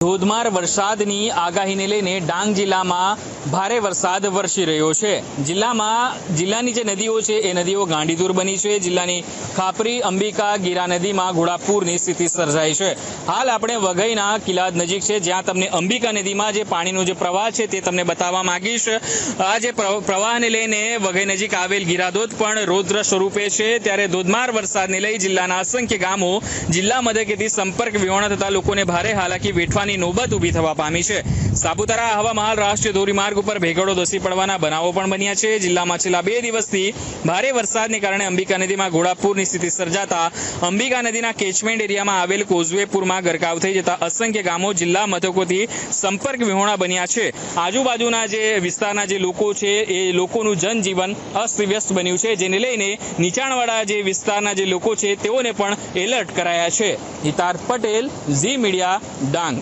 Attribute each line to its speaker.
Speaker 1: ધોધમાર વરસાદની આગાહીને લઈને ડાંગ જિલ્લામાં ભારે વરસાદ વરસી રહ્યો છે। જિલ્લાની જે નદીઓ છે એ નદીઓ ગાંડીતુર બની છે। જિલ્લાની ખાપરી, અંબિકા, ગીરા નદીમાં ઘોડાપૂરની સ્થિતિ સર્જાઈ છે। હાલ આપણે વઘઈના કિલાદ નજીક છે, જ્યાં તમને અંબિકા નદીમાં જે પાણીનો જે પ્રવાહ છે તે તમને બતાવવા માંગીશ। આ જે પ્રવાહને લઈને વઘઈ નજીક આવેલ ગીરાધોધ પણ રૌદ્ર સ્વરૂપે છે। ત્યારે ધોધમાર વરસાદને લઈ જિલ્લાના અસંખ્ય ગામો જિલ્લા મથકેથી સંપર્ક વિહોણા થતા લોકોને ભારે હાલાકી વેઠવાની નોબત ઊભી થવા પામી છે। સાપુતારા હવામહાલ રાષ્ટ્રીય ધોરીમાર્ગ ઉપર ભેગડો ધસી પડવાના બનાવો પણ બન્યા છે। જિલ્લામાં છેલ્લા 2 દિવસથી ભારે વરસાદને કારણે અંબિકા નદીમાં ઘોડાપૂરની સ્થિતિ સર્જાતા અંબિકા નદીના કેચમેન્ટ એરિયામાં આવેલ કોઝવેપુરમાં ગરકાવ થઈ જતા અસંખ્ય ગામો જિલ્લા મથકોથી સંપર્ક વિહોણા બન્યા છે। આજુબાજુના જે વિસ્તારના જે લોકો છે એ લોકોનું જનજીવન અસ્તવ્યસ્ત બન્યું છે, જેને લઈને નીચાણવાળા જે વિસ્તારના જે લોકો છે તેઓને પણ એલર્ટ કરાયા છે। હિતાર પટેલ, ઝી મીડિયા, ડાંગ।